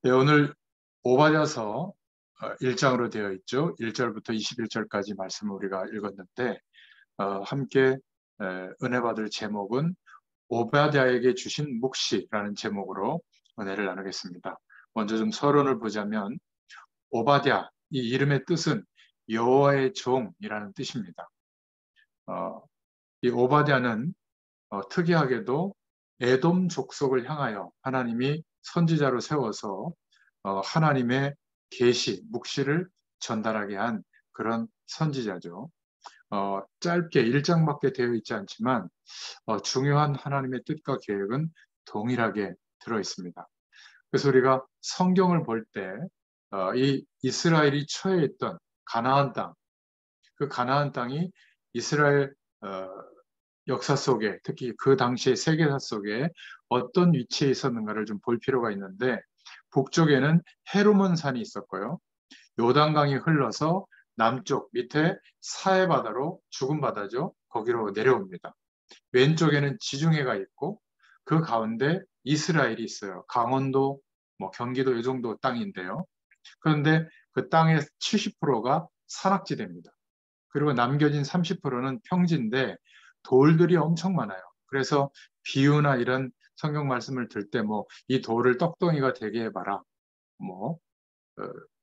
네, 오늘 오바댜서 1장으로 되어 있죠. 1절부터 21절까지 말씀을 우리가 읽었는데 함께 은혜 받을 제목은 오바댜에게 주신 묵시라는 제목으로 은혜를 나누겠습니다. 먼저 좀 서론을 보자면 오바댜, 이 이름의 뜻은 여호와의 종이라는 뜻입니다. 어, 이 오바댜는 특이하게도 에돔 족속을 향하여 하나님이 선지자로 세워서 하나님의 계시, 묵시를 전달하게 한 그런 선지자죠. 짧게 1장밖에 되어 있지 않지만 중요한 하나님의 뜻과 계획은 동일하게 들어 있습니다. 그래서 우리가 성경을 볼 때 이 이스라엘이 처해 있던 가나안 땅, 그 가나안 땅이 이스라엘 어, 역사 속에 특히 그 당시의 세계사 속에 어떤 위치에 있었는가를 좀 볼 필요가 있는데 북쪽에는 헤르몬 산이 있었고요. 요단강이 흘러서 남쪽 밑에 사해 바다로 죽은 바다죠. 거기로 내려옵니다. 왼쪽에는 지중해가 있고 그 가운데 이스라엘이 있어요. 강원도, 뭐 경기도 이 정도 땅인데요. 그런데 그 땅의 70%가 산악지대입니다. 그리고 남겨진 30%는 평지인데 돌들이 엄청 많아요. 그래서 비유나 이런 성경 말씀을 들 때 뭐 이 돌을 떡덩이가 되게 해봐라. 뭐,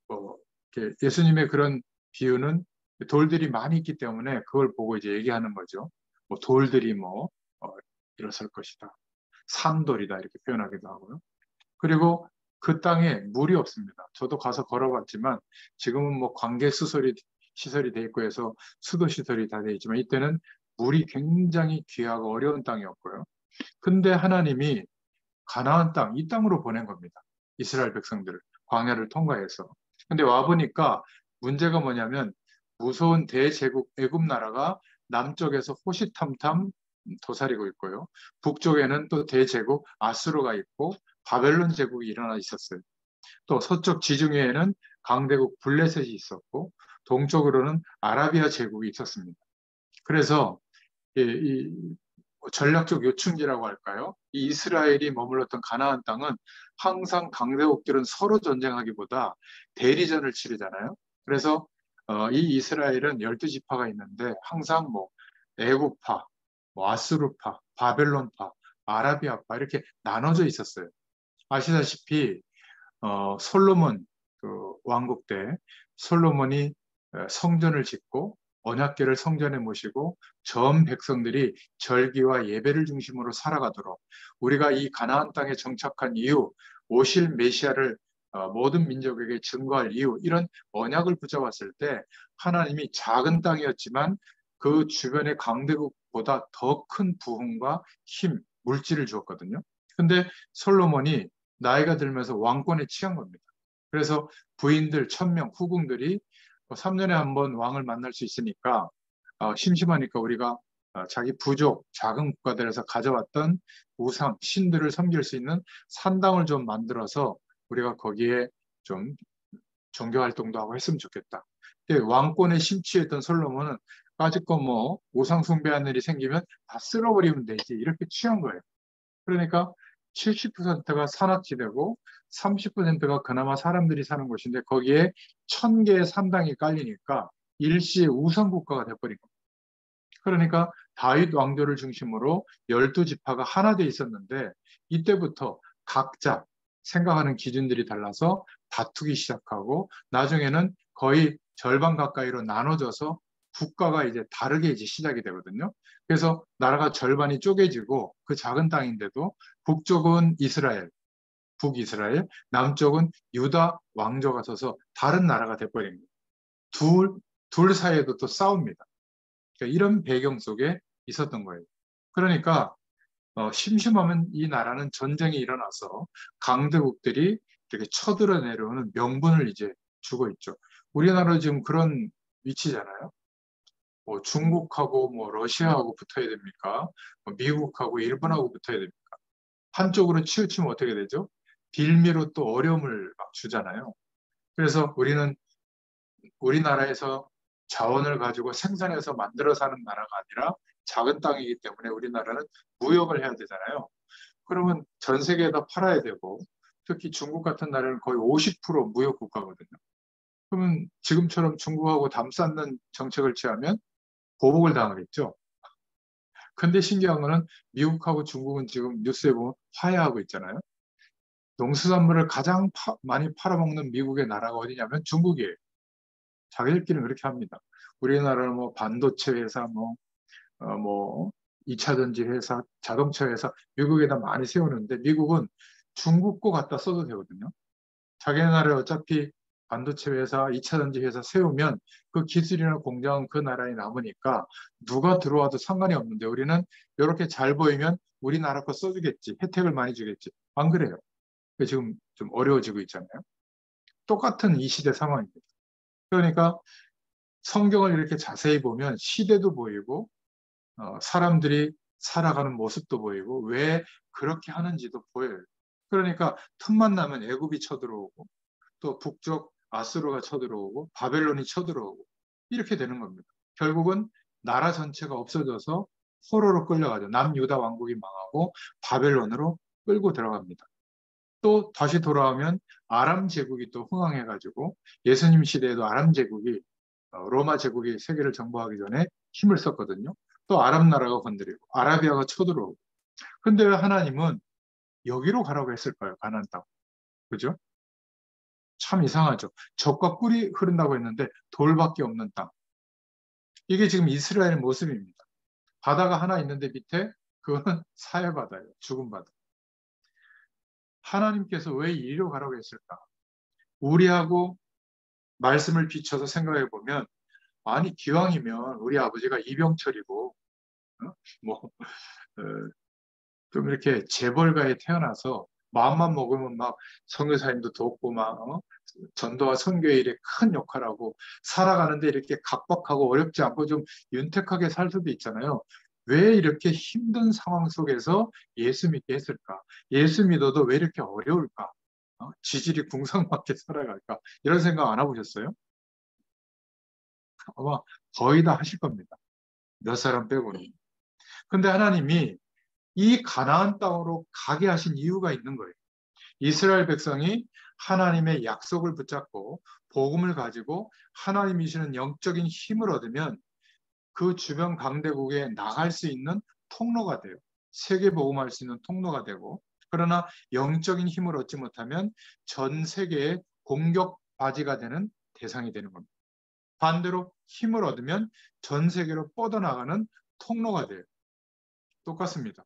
어, 이렇게 예수님의 그런 비유는 돌들이 많이 있기 때문에 그걸 보고 이제 얘기하는 거죠. 뭐 돌들이 뭐 일어설 것이다. 산돌이다 이렇게 표현하기도 하고요. 그리고 그 땅에 물이 없습니다. 저도 가서 걸어봤지만 지금은 뭐 관계 시설이 돼 있고 해서 수도 시설이 다 돼 있지만 이때는 물이 굉장히 귀하고 어려운 땅이었고요. 근데 하나님이 가나안 땅, 이 땅으로 보낸 겁니다. 이스라엘 백성들을 광야를 통과해서. 근데 와 보니까 문제가 뭐냐면 무서운 대제국 애굽 나라가 남쪽에서 호시탐탐 도사리고 있고요. 북쪽에는 또 대제국 아수르가 있고 바벨론 제국이 일어나 있었어요. 또 서쪽 지중해에는 강대국 블레셋이 있었고 동쪽으로는 아라비아 제국이 있었습니다. 그래서 이 전략적 요충지라고 할까요? 이 이스라엘이 머물렀던 가나안 땅은 항상 강대국들은 서로 전쟁하기보다 대리전을 치르잖아요. 그래서 이 이스라엘은 12지파가 있는데 항상 뭐 애국파, 뭐 아수르파, 바벨론파, 아라비아파 이렇게 나눠져 있었어요. 아시다시피 솔로몬 그 왕국 때 솔로몬이 성전을 짓고 언약궤를 성전에 모시고 전 백성들이 절기와 예배를 중심으로 살아가도록 우리가 이 가나안 땅에 정착한 이후 오실 메시아를 모든 민족에게 증거할 이유 이런 언약을 붙잡았을 때 하나님이 작은 땅이었지만 그 주변의 강대국보다 더 큰 부흥과 힘, 물질을 주었거든요. 근데 솔로몬이 나이가 들면서 왕권에 취한 겁니다. 그래서 부인들 1000명, 후궁들이 3년에 한 번 왕을 만날 수 있으니까 심심하니까 우리가 자기 부족, 작은 국가들에서 가져왔던 우상, 신들을 섬길 수 있는 산당을 좀 만들어서 우리가 거기에 좀 종교 활동도 하고 했으면 좋겠다. 근데 왕권에 심취했던 솔로몬은 까짓거 뭐 우상 숭배하는 일이 생기면 다 쓸어버리면 되지 이렇게 취한 거예요. 그러니까 70%가 산악지대고 30%가 그나마 사람들이 사는 곳인데 거기에 1000개의 산당이 깔리니까 일시의 우상국가가 돼버린 겁니다. 그러니까 다윗 왕조를 중심으로 12지파가 하나 돼 있었는데 이때부터 각자 생각하는 기준들이 달라서 다투기 시작하고 나중에는 거의 절반 가까이로 나눠져서 국가가 이제 다르게 이제 시작이 되거든요. 그래서 나라가 절반이 쪼개지고 그 작은 땅인데도 북쪽은 이스라엘, 북이스라엘, 남쪽은 유다 왕조가 서서 다른 나라가 돼버린 거예요. 둘 사이에도 또 싸웁니다. 그러니까 이런 배경 속에 있었던 거예요. 그러니까 심심하면 이 나라는 전쟁이 일어나서 강대국들이 이렇게 쳐들어 내려오는 명분을 이제 주고 있죠. 우리나라 지금 그런 위치잖아요. 뭐 중국하고 뭐 러시아하고 붙어야 됩니까? 뭐 미국하고 일본하고 붙어야 됩니까? 한쪽으로 치우치면 어떻게 되죠? 빌미로 또 어려움을 막 주잖아요. 그래서 우리나라에서 자원을 가지고 생산해서 만들어 사는 나라가 아니라 작은 땅이기 때문에 우리나라는 무역을 해야 되잖아요. 그러면 전 세계에다 팔아야 되고 특히 중국 같은 나라는 거의 50% 무역 국가거든요. 그러면 지금처럼 중국하고 담쌓는 정책을 취하면 보복을 당하겠죠. 근데 신기한 거는 미국하고 중국은 지금 뉴스에 보면 화해하고 있잖아요. 농수산물을 가장 많이 팔아먹는 미국의 나라가 어디냐면 중국이에요. 자기들끼리는 그렇게 합니다. 우리나라는 뭐 반도체 회사, 뭐 2차 전지 회사, 자동차 회사, 미국에다 많이 세우는데 미국은 중국 거 갖다 써도 되거든요. 자기 나라에 어차피 반도체 회사, 2차 전지 회사 세우면 그 기술이나 공장은 그 나라에 남으니까 누가 들어와도 상관이 없는데 우리는 이렇게 잘 보이면 우리나라 거 써주겠지. 혜택을 많이 주겠지. 안 그래요. 지금 좀 어려워지고 있잖아요. 똑같은 이 시대 상황입니다. 그러니까 성경을 이렇게 자세히 보면 시대도 보이고 사람들이 살아가는 모습도 보이고 왜 그렇게 하는지도 보여요. 그러니까 틈만 나면 애굽이 쳐들어오고 또 북쪽 아수르가 쳐들어오고 바벨론이 쳐들어오고 이렇게 되는 겁니다. 결국은 나라 전체가 없어져서 포로로 끌려가죠. 남유다 왕국이 망하고 바벨론으로 끌고 들어갑니다. 또 다시 돌아오면 아람 제국이 또 흥왕해가지고 예수님 시대에도 아람 제국이 로마 제국이 세계를 정복하기 전에 힘을 썼거든요. 또 아랍 나라가 건드리고 아라비아가 쳐들어오고. 근데 왜 하나님은 여기로 가라고 했을까요? 가나안 땅. 그죠? 참 이상하죠. 젖과 꿀이 흐른다고 했는데 돌밖에 없는 땅. 이게 지금 이스라엘 모습입니다. 바다가 하나 있는데 밑에 그거는 사해바다예요. 죽은 바다. 하나님께서 왜 이리로 가라고 했을까? 우리하고 말씀을 비춰서 생각해 보면 아니 기왕이면 우리 아버지가 이병철이고 뭐 좀 이렇게 재벌가에 태어나서 마음만 먹으면 막 선교사님도 돕고 막 전도와 선교의 일에 큰 역할하고 살아가는데 이렇게 각박하고 어렵지 않고 좀 윤택하게 살 수도 있잖아요. 왜 이렇게 힘든 상황 속에서 예수 믿게 했을까? 예수 믿어도 왜 이렇게 어려울까? 지질이 궁상맞게 살아갈까? 이런 생각 안 해보셨어요? 아마 거의 다 하실 겁니다. 몇 사람 빼고는. 근데 하나님이 이 가나안 땅으로 가게 하신 이유가 있는 거예요. 이스라엘 백성이 하나님의 약속을 붙잡고 복음을 가지고 하나님이시는 영적인 힘을 얻으면 그 주변 강대국에 나갈 수 있는 통로가 돼요. 세계 복음할 수 있는 통로가 되고 그러나 영적인 힘을 얻지 못하면 전 세계의 공격 바지가 되는 대상이 되는 겁니다. 반대로 힘을 얻으면 전 세계로 뻗어나가는 통로가 돼요. 똑같습니다.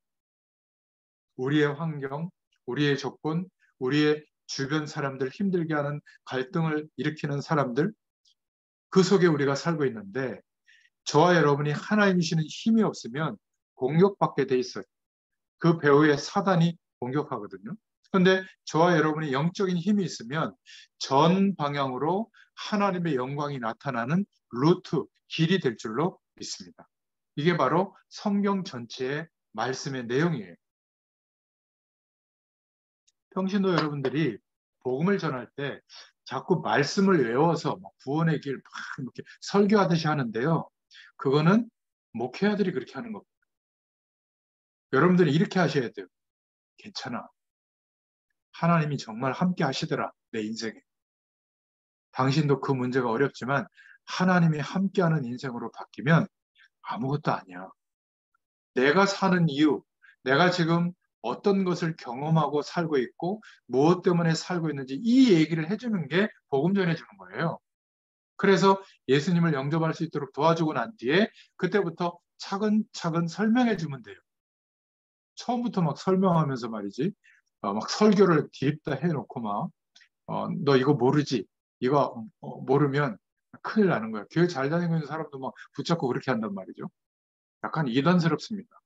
우리의 환경, 우리의 조건, 우리의 주변 사람들 힘들게 하는 갈등을 일으키는 사람들, 그 속에 우리가 살고 있는데 저와 여러분이 하나님이시는 힘이 없으면 공격받게 돼 있어요. 그 배후에 사단이 공격하거든요. 그런데 저와 여러분이 영적인 힘이 있으면 전 방향으로 하나님의 영광이 나타나는 루트, 길이 될 줄로 믿습니다. 이게 바로 성경 전체의 말씀의 내용이에요. 평신도 여러분들이 복음을 전할 때 자꾸 말씀을 외워서 구원의 길 막 이렇게 설교하듯이 하는데요. 그거는 목회자들이 그렇게 하는 겁니다. 여러분들이 이렇게 하셔야 돼요. 괜찮아. 하나님이 정말 함께 하시더라. 내 인생에. 당신도 그 문제가 어렵지만 하나님이 함께하는 인생으로 바뀌면 아무것도 아니야. 내가 사는 이유, 내가 지금 어떤 것을 경험하고 살고 있고 무엇 때문에 살고 있는지 이 얘기를 해주는 게 복음 전해주는 거예요. 그래서 예수님을 영접할 수 있도록 도와주고 난 뒤에 그때부터 차근차근 설명해 주면 돼요. 처음부터 막 설명하면서 말이지. 막 설교를 뒤집다 해놓고 너 이거 모르지? 이거 모르면 큰일 나는 거야. 교회 잘 다니고 있는 사람도 막 붙잡고 그렇게 한단 말이죠. 약간 이단스럽습니다.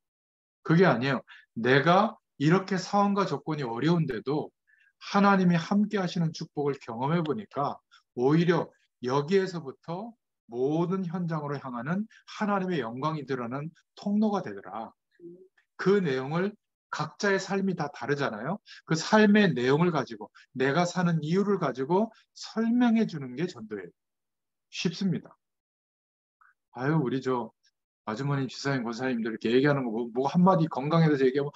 그게 아니에요. 내가 이렇게 상황과 조건이 어려운데도 하나님이 함께 하시는 축복을 경험해 보니까 오히려 여기에서부터 모든 현장으로 향하는 하나님의 영광이 드러나는 통로가 되더라. 그 내용을 각자의 삶이 다 다르잖아요. 그 삶의 내용을 가지고 내가 사는 이유를 가지고 설명해 주는 게 전도예요. 쉽습니다. 아유, 우리 아주머니, 지사님, 권사님들 이렇게 얘기하는 거, 뭐 한마디 건강에 대해서 얘기하면,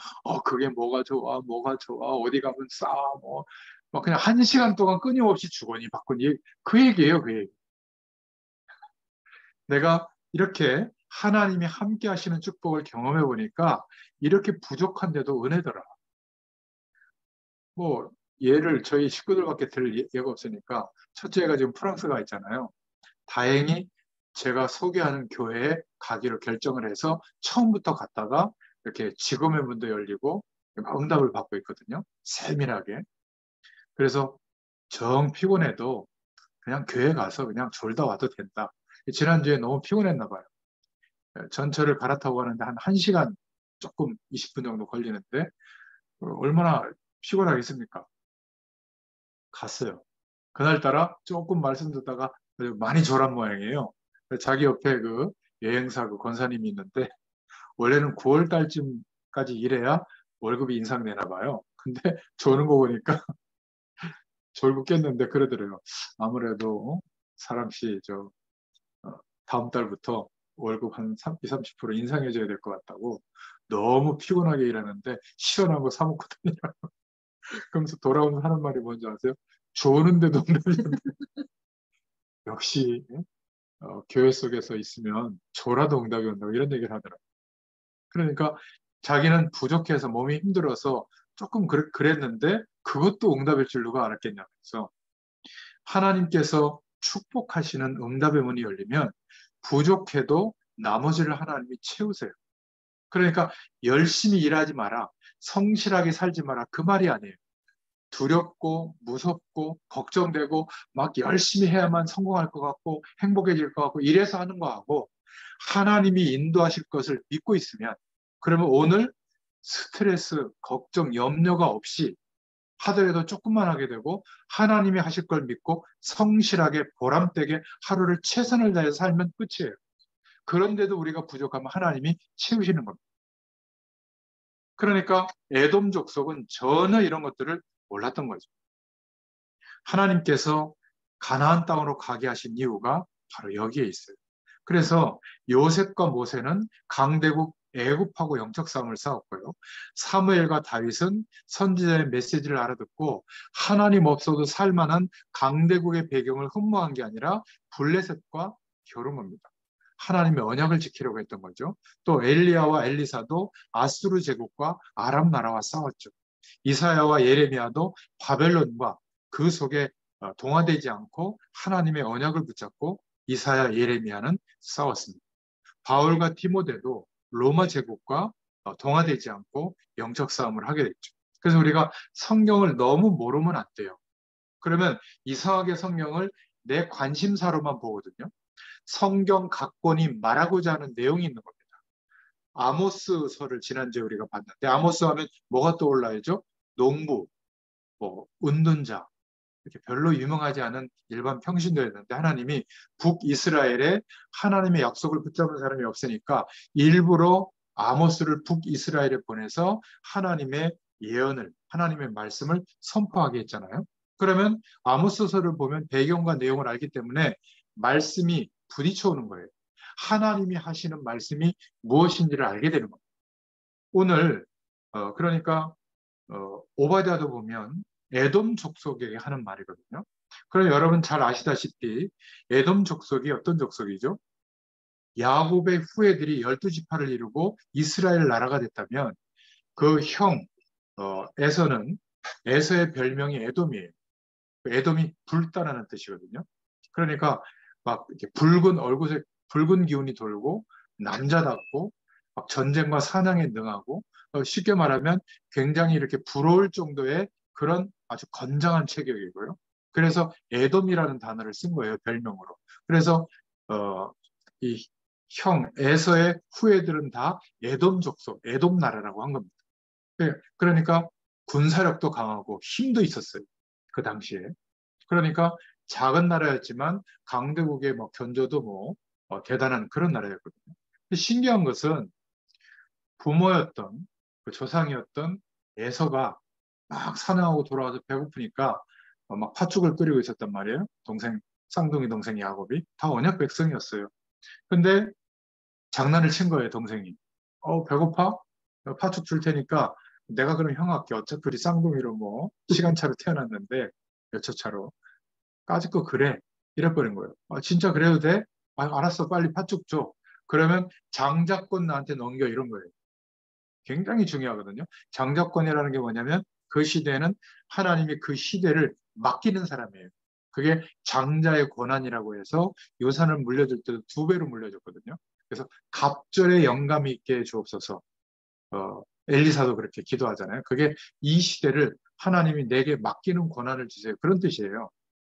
그게 뭐가 좋아, 뭐가 좋아, 어디 가면 싸, 뭐, 막 그냥 1시간 동안 끊임없이 주거니 받거니, 그 얘기예요, 그 얘기. 내가 이렇게 하나님이 함께 하시는 축복을 경험해 보니까 이렇게 부족한데도 은혜더라. 뭐, 예를 저희 식구들밖에 들 예가 없으니까, 첫째가 지금 프랑스 가 있잖아요. 다행히 제가 소개하는 교회에 가기로 결정을 해서 처음부터 갔다가 이렇게 직업의 문도 열리고 응답을 받고 있거든요. 세밀하게. 그래서 정 피곤해도 그냥 교회 가서 그냥 졸다 와도 된다. 지난주에 너무 피곤했나 봐요. 전철을 갈아타고 가는데 한 1시간 조금 20분 정도 걸리는데 얼마나 피곤하겠습니까? 갔어요. 그날따라 조금 말씀 듣다가 많이 졸한 모양이에요. 자기 옆에 그 여행사 그 권사님이 있는데 원래는 9월 달쯤까지 일해야 월급이 인상되나 봐요. 근데 조는 거 보니까 졸고 깼는데 그러더래요. 아무래도 사람씨 다음 달부터 월급 한 30, 30% 인상해줘야 될 것 같다고 너무 피곤하게 일하는데 시원한 거 사 먹거든요. 그러면서 돌아오면서 하는 말이 뭔지 아세요? 조는데도 역시 교회 속에서 있으면 조라도 응답이 온다고 이런 얘기를 하더라고요. 그러니까 자기는 부족해서 몸이 힘들어서 조금 그랬는데 그것도 응답일 줄 누가 알았겠냐면서 하나님께서 축복하시는 응답의 문이 열리면 부족해도 나머지를 하나님이 채우세요. 그러니까 열심히 일하지 마라, 성실하게 살지 마라 그 말이 아니에요. 두렵고 무섭고 걱정되고 막 열심히 해야만 성공할 것 같고 행복해질 것 같고 이래서 하는 거하고 하나님이 인도하실 것을 믿고 있으면 그러면 오늘 스트레스, 걱정, 염려가 없이 하더라도 조금만 하게 되고 하나님이 하실 걸 믿고 성실하게 보람되게 하루를 최선을 다해서 살면 끝이에요. 그런데도 우리가 부족하면 하나님이 채우시는 겁니다. 그러니까 에돔 족속은 전혀 이런 것들을 몰랐던 거죠. 하나님께서 가나안 땅으로 가게 하신 이유가 바로 여기에 있어요. 그래서 요셉과 모세는 강대국 애굽하고 영적 싸움을 싸웠고요. 사무엘과 다윗은 선지자의 메시지를 알아듣고 하나님 없어도 살만한 강대국의 배경을 흠모한 게 아니라 블레셋과 결혼합니다. 하나님의 언약을 지키려고 했던 거죠. 또 엘리야와 엘리사도 아수르 제국과 아람 나라와 싸웠죠. 이사야와 예레미야도 바벨론과 그 속에 동화되지 않고 하나님의 언약을 붙잡고 이사야, 예레미야는 싸웠습니다. 바울과 디모데도 로마 제국과 동화되지 않고 영적 싸움을 하게 됐죠. 그래서 우리가 성경을 너무 모르면 안 돼요. 그러면 이상하게 성경을 내 관심사로만 보거든요. 성경 각권이 말하고자 하는 내용이 있는 겁니다. 아모스서를 지난주에 우리가 봤는데 아모스 하면 뭐가 떠올라야죠? 농부, 뭐 웃는 자, 이렇게 별로 유명하지 않은 일반 평신도였는데 하나님이 북이스라엘에 하나님의 약속을 붙잡은 사람이 없으니까 일부러 아모스를 북이스라엘에 보내서 하나님의 예언을, 하나님의 말씀을 선포하게 했잖아요. 그러면 아모스서를 보면 배경과 내용을 알기 때문에 말씀이 부딪혀오는 거예요. 하나님이 하시는 말씀이 무엇인지를 알게 되는 거예요. 오늘 그러니까 오바댜도 보면 에돔 족속에게 하는 말이거든요. 그럼 여러분 잘 아시다시피 에돔 족속이 어떤 족속이죠? 야곱의 후예들이 12지파를 이루고 이스라엘 나라가 됐다면 그 형 에서는 에서의 별명이 에돔이에요. 에돔이 붉다라는 뜻이거든요. 그러니까 막 이렇게 붉은 얼굴에 붉은 기운이 돌고 남자답고 막 전쟁과 사냥에 능하고 쉽게 말하면 굉장히 이렇게 부러울 정도의 그런 아주 건장한 체격이고요. 그래서 에돔이라는 단어를 쓴 거예요, 별명으로. 그래서 이 형 에서의 후예들은 다 에돔 족속, 에돔 나라라고 한 겁니다. 그러니까 군사력도 강하고 힘도 있었어요. 그 당시에. 그러니까 작은 나라였지만 강대국의 뭐 견조도 뭐 대단한 그런 나라였거든요. 신기한 것은 부모였던 그 조상이었던 에서가 막 사냥하고 돌아와서 배고프니까 막 팥죽을 끓이고 있었단 말이에요. 동생 쌍둥이 동생 야곱이 다 언약 백성이었어요. 근데 장난을 친 거예요, 동생이. 배고파? 팥죽 줄 테니까 내가 그럼 형 할게. 어차피 우리 쌍둥이로 뭐 시간차로 태어났는데 몇 초 차로. 까짓 거 그래. 이래버린 거예요. 진짜 그래도 돼? 알았어. 빨리 팥죽 줘. 그러면 장자권 나한테 넘겨 이런 거예요. 굉장히 중요하거든요. 장자권이라는 게 뭐냐면 그 시대에는 하나님이 그 시대를 맡기는 사람이에요. 그게 장자의 권한이라고 해서 요산을 물려줄 때도 2배로 물려줬거든요. 그래서 갑절에 영감이 있게 주옵소서. 엘리사도 그렇게 기도하잖아요. 그게 이 시대를 하나님이 내게 맡기는 권한을 주세요. 그런 뜻이에요.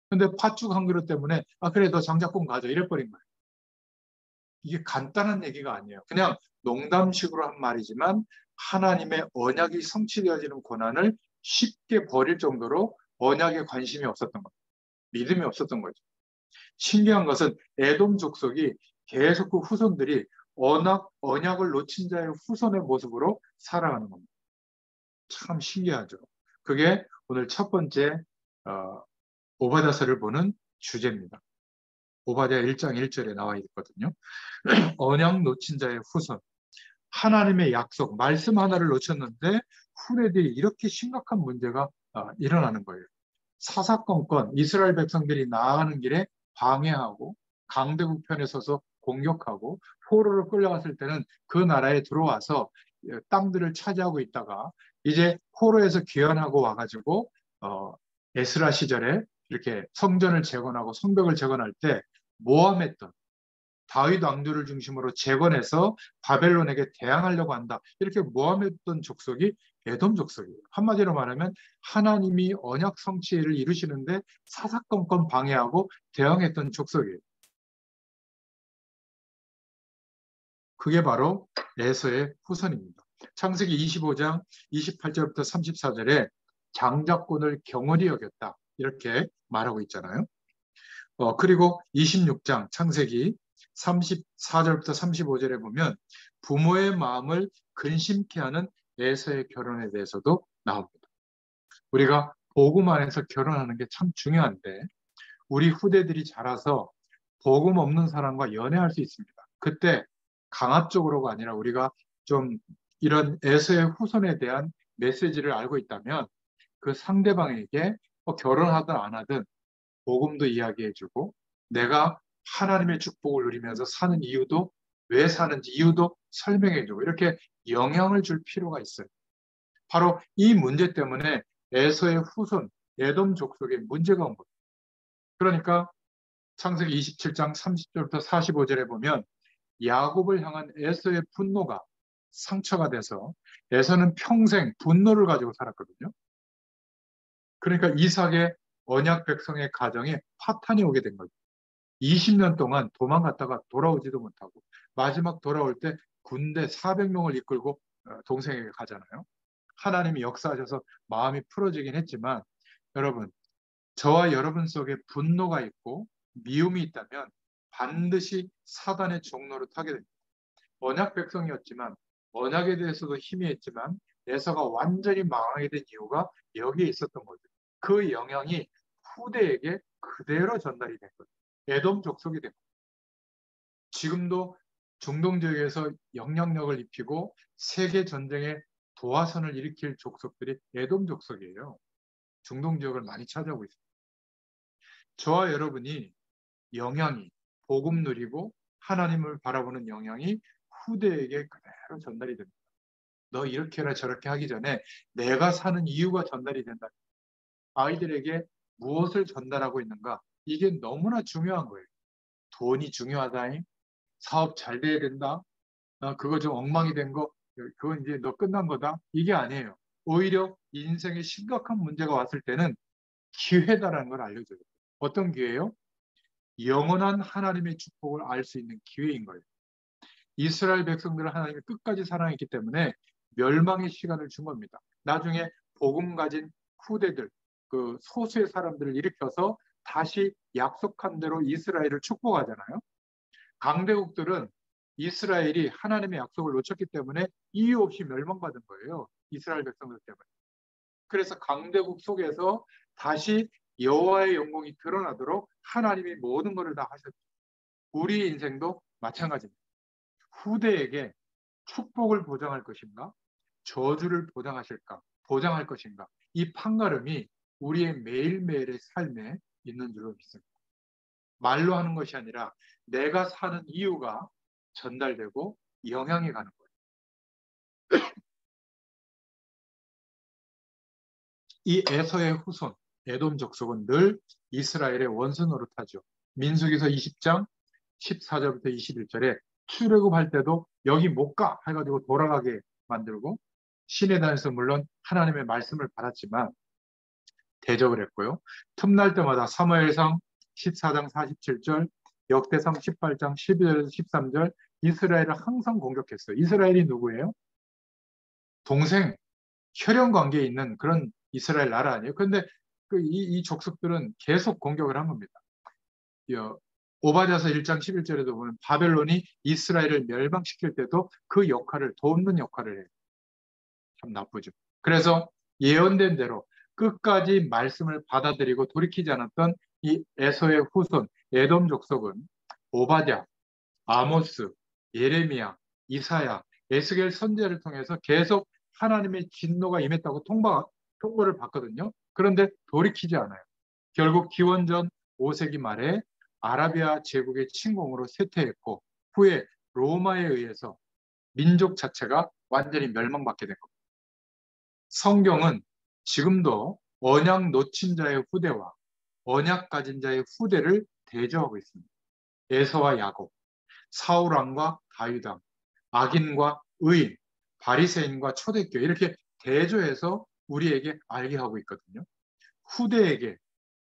근데 팥죽 한 그릇 때문에 그래 너 장자권 가져 이래버린 거예요. 이게 간단한 얘기가 아니에요. 그냥 농담식으로 한 말이지만 하나님의 언약이 성취되어지는 권한을 쉽게 버릴 정도로 언약에 관심이 없었던 거예요. 믿음이 없었던 거죠. 신기한 것은 에돔 족속이 계속 그 후손들이 언약을 놓친 자의 후손의 모습으로 살아가는 겁니다. 참 신기하죠. 그게 오늘 첫 번째 오바다서를 보는 주제입니다. 오바댜 1장 1절에 나와 있거든요. 언약 놓친 자의 후손. 하나님의 약속, 말씀 하나를 놓쳤는데 후레들이 이렇게 심각한 문제가 일어나는 거예요. 사사건건 이스라엘 백성들이 나아가는 길에 방해하고 강대국 편에 서서 공격하고 포로로 끌려갔을 때는 그 나라에 들어와서 땅들을 차지하고 있다가 이제 포로에서 귀환하고 와가지고 에스라 시절에 이렇게 성전을 재건하고 성벽을 재건할 때 모함했던 다윗 왕조를 중심으로 재건해서 바벨론에게 대항하려고 한다. 이렇게 모함했던 족속이 에돔 족속이에요. 한마디로 말하면 하나님이 언약 성취를 이루시는데 사사건건 방해하고 대항했던 족속이에요. 그게 바로 에서의 후손입니다. 창세기 25장 28절부터 34절에 장자권을 경홀히 여겼다. 이렇게 말하고 있잖아요. 그리고 26장 창세기 34절부터 35절에 보면 부모의 마음을 근심케 하는 에서의 결혼에 대해서도 나옵니다. 우리가 복음 안에서 결혼하는 게 참 중요한데 우리 후대들이 자라서 복음 없는 사람과 연애할 수 있습니다. 그때 강압적으로가 아니라 우리가 좀 이런 에서의 후손에 대한 메시지를 알고 있다면 그 상대방에게 결혼하든 안 하든 복음도 이야기해주고 내가 하나님의 축복을 누리면서 사는 이유도 왜 사는지 이유도 설명해주고 이렇게 영향을 줄 필요가 있어요. 바로 이 문제 때문에 에서의 후손 에돔 족속에 문제가 온 거예요. 그러니까 창세기 27장 30절부터 45절에 보면 야곱을 향한 에서의 분노가 상처가 돼서 에서는 평생 분노를 가지고 살았거든요. 그러니까 이삭의 언약 백성의 가정에 파탄이 오게 된 거죠. 20년 동안 도망갔다가 돌아오지도 못하고 마지막 돌아올 때 군대 400명을 이끌고 동생에게 가잖아요. 하나님이 역사하셔서 마음이 풀어지긴 했지만 여러분, 저와 여러분 속에 분노가 있고 미움이 있다면 반드시 사단의 종로로 타게 됩니다. 언약 백성이었지만 언약에 대해서도 희미했지만 에서가 완전히 망하게 된 이유가 여기에 있었던 거죠. 그 영향이 후대에게 그대로 전달이 된 거죠. 에돔 족속이 된 거죠. 지금도 중동 지역에서 영향력을 입히고 세계 전쟁에 도화선을 일으킬 족속들이 에돔 족속이에요. 중동 지역을 많이 차지하고 있습니다. 저와 여러분이 영향이 복음 누리고 하나님을 바라보는 영향이 후대에게 그대로 전달이 됩니다. 너 이렇게 해라 저렇게 하기 전에 내가 사는 이유가 전달이 된다. 아이들에게 무엇을 전달하고 있는가? 이게 너무나 중요한 거예요. 돈이 중요하다잉. 사업 잘 돼야 된다. 그거 좀 엉망이 된 거, 그건 이제 너 끝난 거다. 이게 아니에요. 오히려 인생에 심각한 문제가 왔을 때는 기회다라는 걸 알려줘요. 어떤 기회예요? 영원한 하나님의 축복을 알 수 있는 기회인 거예요. 이스라엘 백성들을 하나님이 끝까지 사랑했기 때문에 멸망의 시간을 준 겁니다. 나중에 복음 가진 후대들, 그 소수의 사람들을 일으켜서 다시 약속한 대로 이스라엘을 축복하잖아요. 강대국들은 이스라엘이 하나님의 약속을 놓쳤기 때문에 이유 없이 멸망받은 거예요. 이스라엘 백성들 때문에. 그래서 강대국 속에서 다시 여호와의 영광이 드러나도록 하나님이 모든 것을 다 하셨죠. 우리 인생도 마찬가지입니다. 후대에게 축복을 보장할 것인가? 저주를 보장할 것인가? 이 판가름이 우리의 매일매일의 삶에 있는 줄로 믿습니다. 말로 하는 것이 아니라 내가 사는 이유가 전달되고 영향이 가는 거예요. 이 에서의 후손, 에돔 족속은 늘 이스라엘의 원수 노릇하죠. 민수기서 20장 14절부터 21절에 출애굽할 때도 여기 못 가 해가지고 돌아가게 만들고 시내단에서 물론 하나님의 말씀을 받았지만 대적을 했고요. 틈날 때마다 사무엘상 14장 47절, 역대상 18장 12절 13절 이스라엘을 항상 공격했어요. 이스라엘이 누구예요? 동생, 혈연 관계에 있는 그런 이스라엘 나라 아니에요. 그런데 이 족속들은 계속 공격을 한 겁니다. 오바댜서 1장 11절에도 보면 바벨론이 이스라엘을 멸망시킬 때도 그 역할을 돕는 역할을 해요. 참 나쁘죠. 그래서 예언된 대로 끝까지 말씀을 받아들이고 돌이키지 않았던 이 에서의 후손 에돔 족속은 오바댜, 아모스, 예레미야, 이사야, 에스겔 선지자를 통해서 계속 하나님의 진노가 임했다고 통보를 받거든요. 그런데 돌이키지 않아요. 결국 기원전 5세기 말에 아라비아 제국의 침공으로 쇠퇴했고 후에 로마에 의해서 민족 자체가 완전히 멸망받게 된 겁니다. 성경은 지금도 언약 놓친 자의 후대와 언약 가진 자의 후대를 대조하고 있습니다. 에서와 야곱, 사울왕과 다윗왕, 악인과 의인, 바리새인과 초대교회 이렇게 대조해서 우리에게 알게 하고 있거든요. 후대에게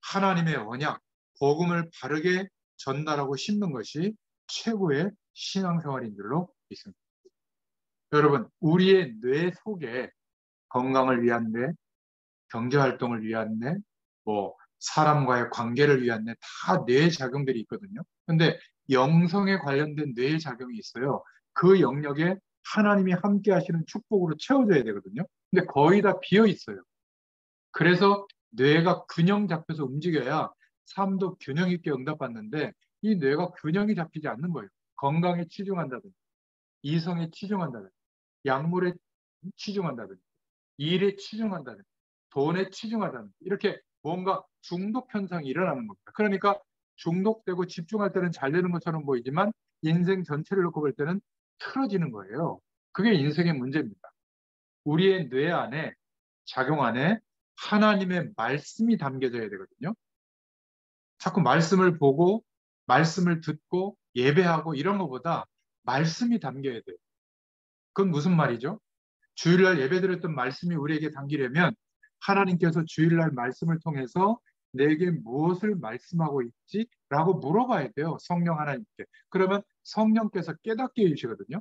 하나님의 언약, 복음을 바르게 전달하고 심는 것이 최고의 신앙생활인 줄로 믿습니다. 여러분, 우리의 뇌 속에 건강을 위한 뇌, 경제활동을 위한 뇌, 사람과의 관계를 위한 뇌, 다 뇌 작용들이 있거든요. 근데 영성에 관련된 뇌 작용이 있어요. 그 영역에 하나님이 함께 하시는 축복으로 채워져야 되거든요. 근데 거의 다 비어 있어요. 그래서 뇌가 균형 잡혀서 움직여야 삶도 균형 있게 응답받는데 이 뇌가 균형이 잡히지 않는 거예요. 건강에 치중한다든지, 이성에 치중한다든지, 약물에 치중한다든지, 일에 치중한다든지, 돈에 치중하다든지 이렇게 뭔가 중독 현상이 일어나는 겁니다. 그러니까 중독되고 집중할 때는 잘 되는 것처럼 보이지만 인생 전체를 놓고 볼 때는 틀어지는 거예요. 그게 인생의 문제입니다. 우리의 뇌 안에, 작용 안에 하나님의 말씀이 담겨져야 되거든요. 자꾸 말씀을 보고 말씀을 듣고 예배하고 이런 것보다 말씀이 담겨야 돼요. 그건 무슨 말이죠? 주일날 예배드렸던 말씀이 우리에게 담기려면 하나님께서 주일날 말씀을 통해서 내게 무엇을 말씀하고 있지? 라고 물어봐야 돼요. 성령 하나님께. 그러면 성령께서 깨닫게 해주시거든요.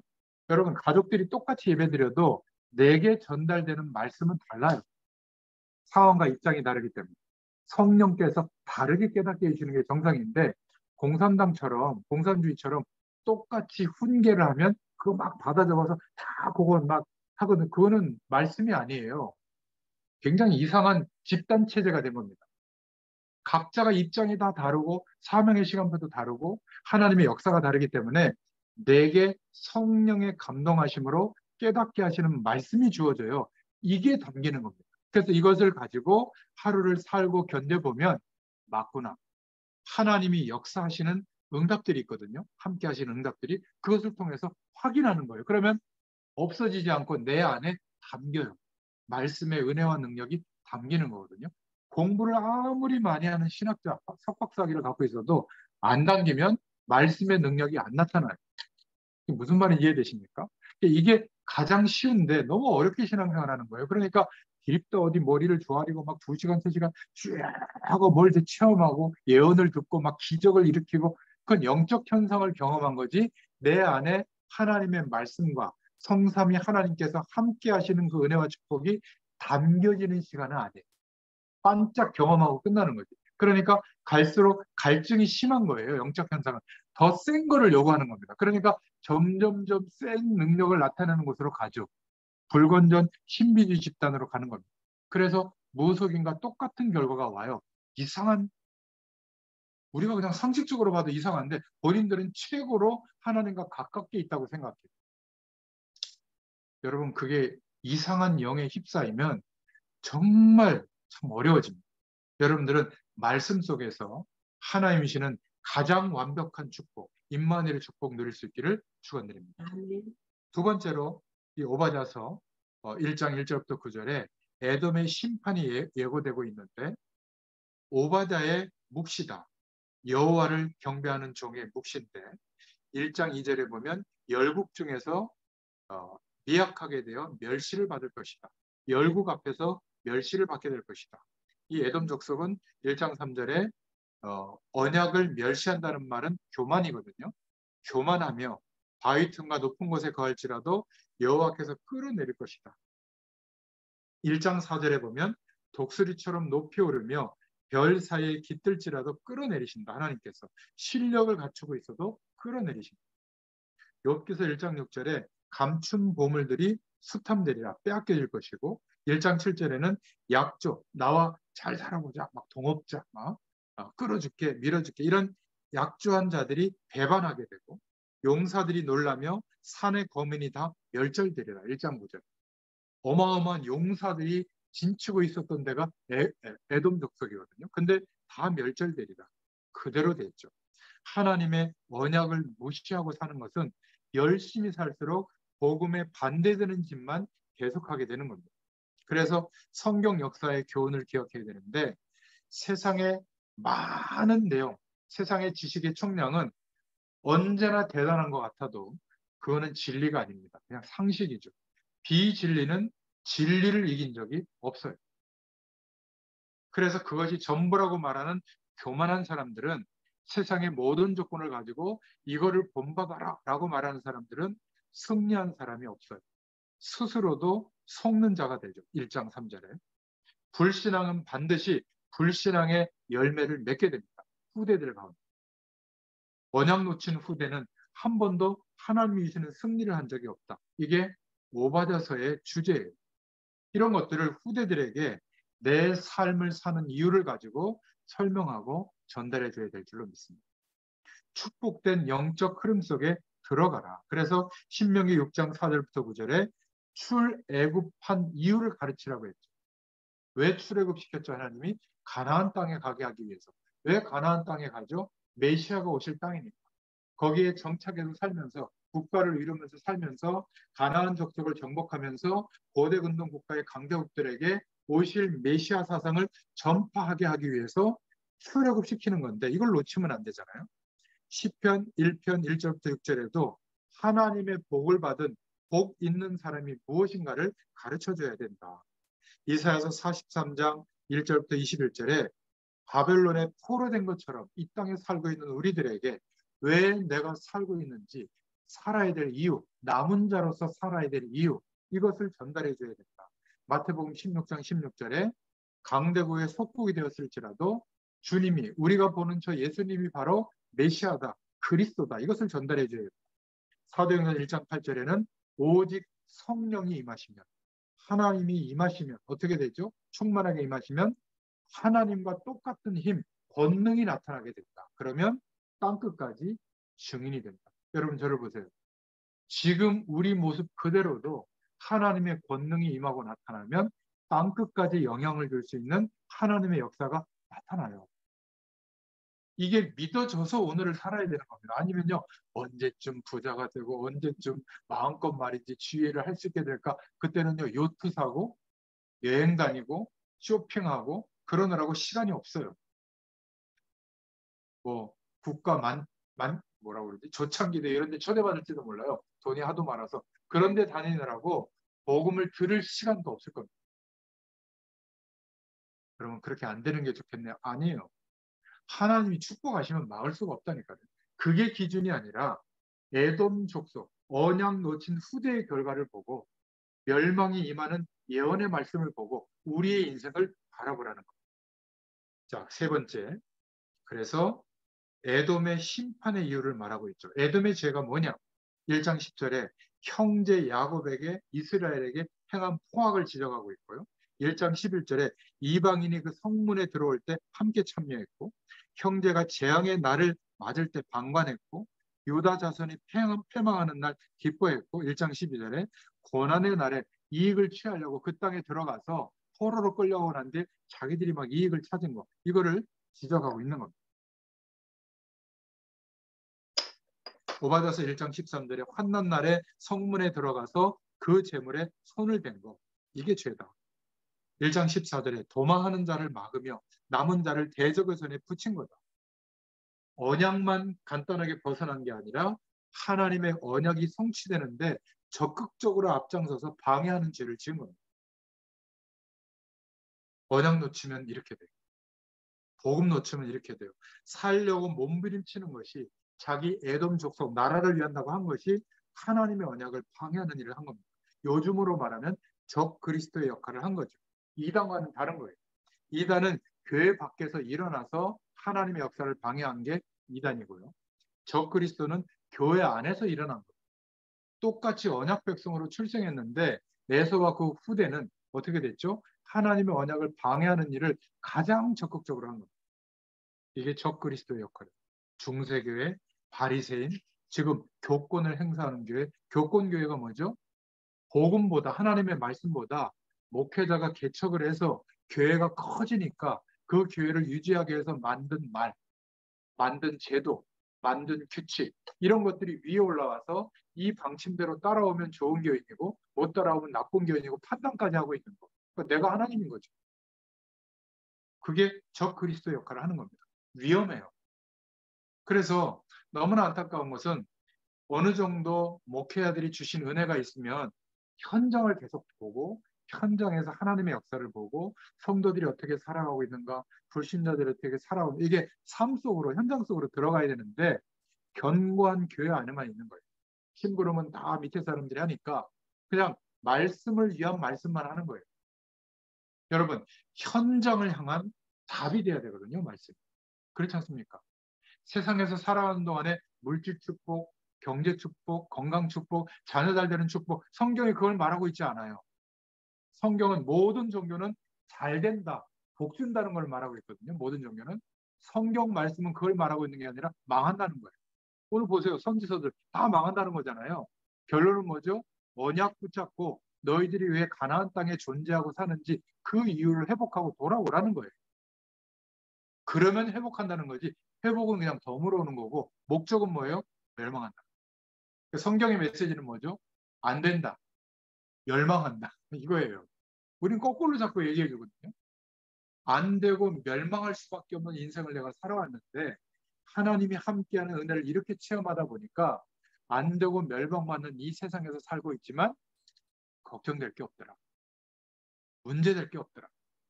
여러분, 가족들이 똑같이 예배드려도 내게 전달되는 말씀은 달라요. 상황과 입장이 다르기 때문에. 성령께서 다르게 깨닫게 해주시는 게 정상인데 공산주의처럼 똑같이 훈계를 하면 그거 막 받아 적어서 다 그거 막 하거든. 그거는 말씀이 아니에요. 굉장히 이상한 집단 체제가 된 겁니다. 각자가 입장이 다 다르고 사명의 시간표도 다르고 하나님의 역사가 다르기 때문에 내게 성령의 감동하심으로 깨닫게 하시는 말씀이 주어져요. 이게 담기는 겁니다. 그래서 이것을 가지고 하루를 살고 견뎌보면 맞구나. 하나님이 역사하시는 응답들이 있거든요. 함께 하시는 응답들이 그것을 통해서 확인하는 거예요. 그러면 없어지지 않고 내 안에 담겨요. 말씀의 은혜와 능력이 담기는 거거든요. 공부를 아무리 많이 하는 신학자, 석박사학위를 갖고 있어도 안 담기면 말씀의 능력이 안 나타나요. 무슨 말인지 이해되십니까? 이게 가장 쉬운데 너무 어렵게 신앙생활하는 거예요. 그러니까 길도 어디 머리를 조아리고 막 2시간, 3시간 쭉 하고 뭘 체험하고 예언을 듣고 막 기적을 일으키고 그건 영적 현상을 경험한 거지 내 안에 하나님의 말씀과 성삼위 하나님께서 함께 하시는 그 은혜와 축복이 담겨지는 시간은 아니에요. 반짝 경험하고 끝나는 거지. 그러니까 갈수록 갈증이 심한 거예요. 영적 현상은. 더 센 거를 요구하는 겁니다. 그러니까 점점점 센 능력을 나타내는 곳으로 가죠. 불건전 신비주의 집단으로 가는 겁니다. 그래서 무속인과 똑같은 결과가 와요. 이상한 우리가 그냥 상식적으로 봐도 이상한데 본인들은 최고로 하나님과 가깝게 있다고 생각해요. 여러분, 그게 이상한 영에 휩싸이면 정말 참 어려워집니다. 여러분들은 말씀 속에서 하나님이시는 가장 완벽한 축복, 임마누엘의 축복 누릴 수 있기를 축원드립니다. 두 번째로 이 오바댜서 1장 1절부터 9절에 에돔의 심판이 예고되고 있는데, 오바댜의 묵시다, 여호와를 경배하는 종의 묵시인데 1장 2절에 보면 열국 중에서 미약하게 되어 멸시를 받을 것이다. 열국 앞에서 멸시를 받게 될 것이다. 이 에돔 족속은 1장 3절에 언약을 멸시한다는 말은 교만이거든요. 교만하며 바위 틈과 높은 곳에 거할지라도 여호와께서 끌어내릴 것이다. 1장 4절에 보면 독수리처럼 높이 오르며 별 사이에 깃들지라도 끌어내리신다. 하나님께서 실력을 갖추고 있어도 끌어내리신다. 욥기서 1장 6절에 감춘 보물들이 수탐되리라, 빼앗겨질 것이고 1장 7절에는 약조, 나와 잘 살아보자, 막 동업자, 막 끌어줄게, 밀어줄게, 이런 약조한 자들이 배반하게 되고 용사들이 놀라며 산의 거민이 다 멸절되리라. 1장 9절. 어마어마한 용사들이 진치고 있었던 데가 에돔 족속이거든요. 근데 다 멸절되리라. 그대로 됐죠. 하나님의 언약을 무시하고 사는 것은 열심히 살수록 복음에 반대되는 짓만 계속하게 되는 겁니다. 그래서 성경 역사의 교훈을 기억해야 되는데, 세상의 많은 내용, 세상의 지식의 총량은 언제나 대단한 것 같아도 그거는 진리가 아닙니다. 그냥 상식이죠. 비진리는 진리를 이긴 적이 없어요. 그래서 그것이 전부라고 말하는 교만한 사람들은, 세상의 모든 조건을 가지고 이거를 본받아라 라고 말하는 사람들은 승리한 사람이 없어요. 스스로도 속는 자가 되죠. 1장 3절에. 불신앙은 반드시 불신앙의 열매를 맺게 됩니다. 후대들 가운데. 언약 놓친 후대는 한 번도 하나님이 주시는 승리를 한 적이 없다. 이게 오바댜서의 주제예요. 이런 것들을 후대들에게 내 삶을 사는 이유를 가지고 설명하고 전달해 줘야 될 줄로 믿습니다. 축복된 영적 흐름 속에 들어가라. 그래서 신명기 6장 4절부터 9절에 출애굽한 이유를 가르치라고 했죠. 왜 출애굽시켰죠? 하나님이 가나안 땅에 가게 하기 위해서. 왜 가나안 땅에 가죠? 메시아가 오실 땅이니까. 거기에 정착해서 살면서, 국가를 이루면서 살면서, 가나안 족속을 정복하면서 고대 근동 국가의 강대국들에게 오실 메시아 사상을 전파하게 하기 위해서 출애굽시키는 건데, 이걸 놓치면 안 되잖아요. 시편 1편 1절부터 6절에도 하나님의 복을 받은 복 있는 사람이 무엇인가를 가르쳐줘야 된다. 이사야서 43장 1절부터 21절에 바벨론에 포로된 것처럼 이 땅에 살고 있는 우리들에게 왜 내가 살고 있는지, 살아야 될 이유, 남은 자로서 살아야 될 이유, 이것을 전달해 줘야 된다. 마태복음 16장 16절에 강대국의 속국이 되었을지라도 주님이, 우리가 보는 저 예수님이 바로 메시아다, 그리스도다, 이것을 전달해 줘야 된다. 사도행전 1장 8절에는 오직 성령이 임하시면, 하나님이 임하시면 어떻게 되죠? 충만하게 임하시면 하나님과 똑같은 힘, 권능이 나타나게 된다. 그러면 땅끝까지 증인이 된다. 여러분, 저를 보세요. 지금 우리 모습 그대로도 하나님의 권능이 임하고 나타나면 땅끝까지 영향을 줄 수 있는 하나님의 역사가 나타나요. 이게 믿어져서 오늘을 살아야 되는 겁니다. 아니면요, 언제쯤 부자가 되고 언제쯤 마음껏 말이지 지혜를 할 수 있게 될까? 그때는요, 요트 사고 여행 다니고 쇼핑하고 그러느라고 시간이 없어요. 뭐 국가 뭐라고 그러지? 조창기대 이런 데 초대받을지도 몰라요. 돈이 하도 많아서. 그런 데 다니느라고 복음을 들을 시간도 없을 겁니다. 그러면 그렇게 안 되는 게 좋겠네요. 아니에요. 하나님이 축복하시면 막을 수가 없다니까요. 그게 기준이 아니라 에돔 족속, 언약 놓친 후대의 결과를 보고 멸망이 임하는 예언의 말씀을 보고 우리의 인생을 바라보라는 겁니다. 자, 세 번째. 그래서 에돔의 심판의 이유를 말하고 있죠. 에돔의 죄가 뭐냐? 1장 10절에 형제 야곱에게, 이스라엘에게 행한 포악을 지적하고 있고요. 1장 11절에 이방인이 그 성문에 들어올 때 함께 참여했고 형제가 재앙의 날을 맞을 때 방관했고 유다 자손이 패망하는 날 기뻐했고 1장 12절에 고난의 날에 이익을 취하려고 그 땅에 들어가서 포로로 끌려오고 난 뒤에 자기들이 막 이익을 찾은 거 이거를 지적하고 있는 겁니다. 오바댜서 1장 13절에 환난 날에 성문에 들어가서 그 재물에 손을 댄 거 이게 죄다. 1장 14절에 도망하는 자를 막으며 남은 자를 대적의 손에 붙인 거다. 언약만 간단하게 벗어난 게 아니라 하나님의 언약이 성취되는데 적극적으로 앞장서서 방해하는 죄를 지은 겁니다. 언약 놓치면 이렇게 돼요. 복음 놓치면 이렇게 돼요. 살려고 몸부림치는 것이 자기 애돔 족속 나라를 위한다고 한 것이 하나님의 언약을 방해하는 일을 한 겁니다. 요즘으로 말하면 적 그리스도의 역할을 한 거죠. 이단과는 다른 거예요. 이단은 교회 밖에서 일어나서 하나님의 역사를 방해한 게 이단이고요. 적 그리스도는 교회 안에서 일어난 거예요. 똑같이 언약 백성으로 출생했는데 에서와 그 후대는 어떻게 됐죠? 하나님의 언약을 방해하는 일을 가장 적극적으로 한 겁니다. 이게 적 그리스도의 역할이에요. 중세교회, 바리새인, 지금 교권을 행사하는 교회, 교권교회가 뭐죠? 복음보다 하나님의 말씀보다 목회자가 개척을 해서 교회가 커지니까 그 교회를 유지하기 위해서 만든 말, 만든 제도, 만든 규칙 이런 것들이 위에 올라와서 이 방침대로 따라오면 좋은 교인이고 못 따라오면 나쁜 교인이고 판단까지 하고 있는 거. 그러니까 내가 하나님인 거죠. 그게 적 그리스도 역할을 하는 겁니다. 위험해요. 그래서 너무나 안타까운 것은 어느 정도 목회자들이 주신 은혜가 있으면 현장을 계속 보고 현장에서 하나님의 역사를 보고 성도들이 어떻게 살아가고 있는가 불신자들이 어떻게 살아오는 이게 삶 속으로 현장 속으로 들어가야 되는데 견고한 교회 안에만 있는 거예요. 심부름은 다 밑에 사람들이 하니까 그냥 말씀을 위한 말씀만 하는 거예요. 여러분 현장을 향한 답이 돼야 되거든요. 말씀. 그렇지 않습니까? 세상에서 살아가는 동안에 물질 축복, 경제 축복, 건강 축복, 자녀 잘 되는 축복, 성경이 그걸 말하고 있지 않아요. 성경은 모든 종교는 잘 된다, 복 준다는 걸 말하고 있거든요. 모든 종교는. 성경 말씀은 그걸 말하고 있는 게 아니라 망한다는 거예요. 오늘 보세요. 선지서들 다 망한다는 거잖아요. 결론은 뭐죠? 언약 붙잡고 너희들이 왜 가나안 땅에 존재하고 사는지 그 이유를 회복하고 돌아오라는 거예요. 그러면 회복한다는 거지. 회복은 그냥 덤으로 오는 거고 목적은 뭐예요? 멸망한다. 성경의 메시지는 뭐죠? 안 된다. 멸망한다. 이거예요. 우린 거꾸로 자꾸 얘기해 주거든요. 안 되고 멸망할 수밖에 없는 인생을 내가 살아왔는데 하나님이 함께하는 은혜를 이렇게 체험하다 보니까 안 되고 멸망받는 이 세상에서 살고 있지만 걱정될 게 없더라. 문제될 게 없더라.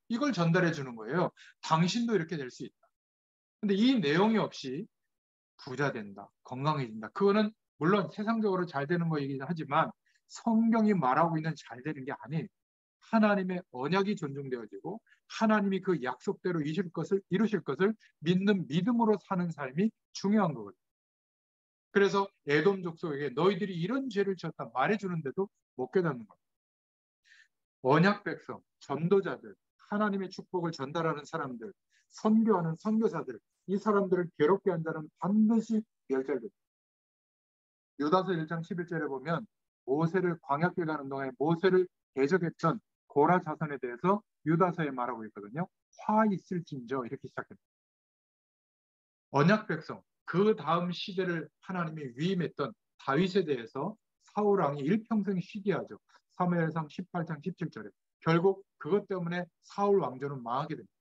이걸 전달해 주는 거예요. 당신도 이렇게 될 수 있다. 근데 이 내용이 없이 부자 된다, 건강해진다. 그거는 물론 세상적으로 잘 되는 거이긴 하지만 성경이 말하고 있는 잘 되는 게 아니에요. 하나님의 언약이 존중되어지고 하나님이 그 약속대로 이루실 것을 믿는 믿음으로 사는 삶이 중요한 거거든요. 그래서 에돔 족속에게 너희들이 이런 죄를 지었다 말해주는데도 못 깨닫는 겁니다. 언약 백성, 전도자들, 하나님의 축복을 전달하는 사람들, 선교하는 선교사들, 이 사람들을 괴롭게 한 자는 반드시 멸절됩니다. 유다서 1장 11절에 보면 모세를 광야길 가는 동안에 모세를 대적했던 고라 자손에 대해서 유다서에 말하고 있거든요. 화 있을진저 이렇게 시작합니다. 언약 백성, 그 다음 시대를 하나님이 위임했던 다윗에 대해서 사울 왕이 일평생 쉬게 하죠. 사무엘상 18장 17절에. 결국 그것 때문에 사울 왕조는 망하게 됩니다.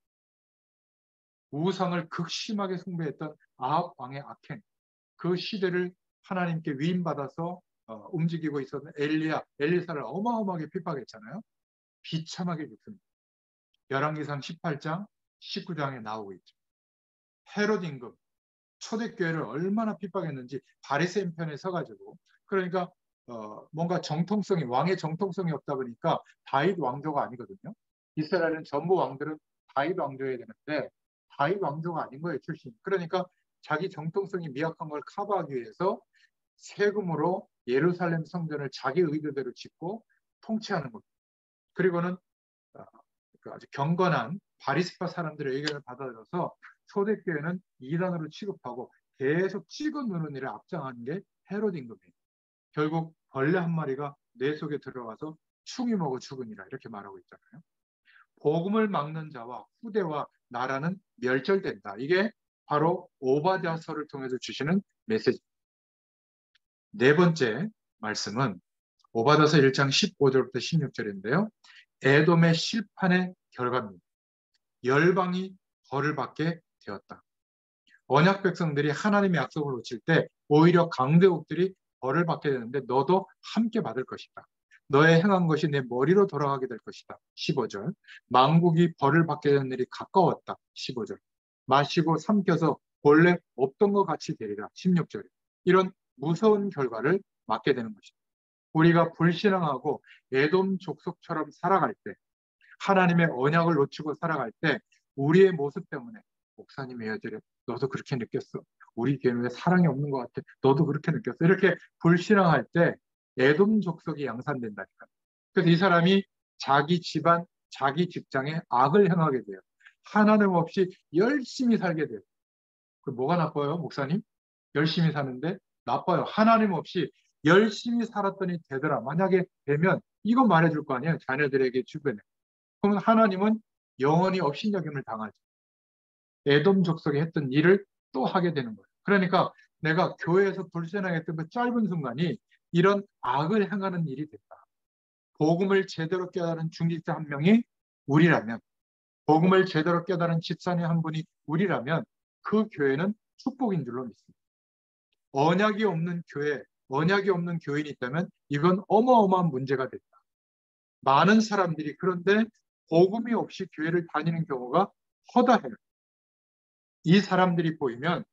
우상을 극심하게 숭배했던 아합 왕의 악행, 그 시대를 하나님께 위임받아서 움직이고 있었던 엘리사를 어마어마하게 핍박했잖아요. 비참하게 죽습니다. 열왕기상 18장, 19장에 나오고 있죠. 헤롯 임금, 초대교회를 얼마나 핍박했는지 바리새인 편에 서가지고 그러니까 뭔가 정통성이 왕의 정통성이 없다 보니까 다윗 왕조가 아니거든요. 이스라엘은 전부 왕들은 다윗 왕조여야 되는데 다윗 왕조가 아닌 거예요 출신. 그러니까 자기 정통성이 미약한 걸 커버하기 위해서 세금으로 예루살렘 성전을 자기 의도대로 짓고 통치하는 겁니다. 그리고는 그 아주 경건한 바리새파 사람들의 의견을 받아들여서 초대교회는 이단으로 취급하고 계속 찍어 누르는 일에 앞장하는 게 헤롯 임금이에요. 결국 벌레 한 마리가 뇌 속에 들어가서 충이 먹어 죽으니라 이렇게 말하고 있잖아요. 복음을 막는 자와 후대와 나라는 멸절된다. 이게 바로 오바댜서를 통해서 주시는 메시지. 네 번째 말씀은 오바댜서 1장 15절부터 16절인데요. 에돔의 실판의 결과입니다. 열방이 벌을 받게 되었다. 언약 백성들이 하나님의 약속을 놓칠 때 오히려 강대국들이 벌을 받게 되는데 너도 함께 받을 것이다. 너의 행한 것이 내 머리로 돌아가게 될 것이다. 15절. 만국이 벌을 받게 되는 일이 가까웠다. 15절. 마시고 삼켜서 본래 없던 것 같이 되리라. 16절. 이런 무서운 결과를 맞게 되는 것이다. 우리가 불신앙하고 에돔 족속처럼 살아갈 때, 하나님의 언약을 놓치고 살아갈 때 우리의 모습 때문에 목사님의 여절에 너도 그렇게 느꼈어. 우리 교회는 왜 사랑이 없는 것 같아. 너도 그렇게 느꼈어. 이렇게 불신앙할 때 에돔 족속이 양산된다니까. 그래서 이 사람이 자기 집안, 자기 직장에 악을 행하게 돼요. 하나님 없이 열심히 살게 돼요. 그 뭐가 나빠요, 목사님? 열심히 사는데 나빠요. 하나님 없이 열심히 살았더니 되더라. 만약에 되면 이거 말해줄 거 아니에요. 자녀들에게 주변에. 그러면 하나님은 영원히 업신여김을 당하죠. 에돔 족속이 했던 일을 또 하게 되는 거예요. 그러니까 내가 교회에서 불신앙했던 그 짧은 순간이 이런 악을 행하는 일이 됐다. 복음을 제대로 깨달은 중직자 한 명이 우리라면, 복음을 제대로 깨달은 집사님 한 분이 우리라면 그 교회는 축복인 줄로 믿습니다. 언약이 없는 교회, 언약이 없는 교인이 있다면 이건 어마어마한 문제가 됐다. 많은 사람들이 그런데 복음이 없이 교회를 다니는 경우가 허다해요. 이 사람들이 보이면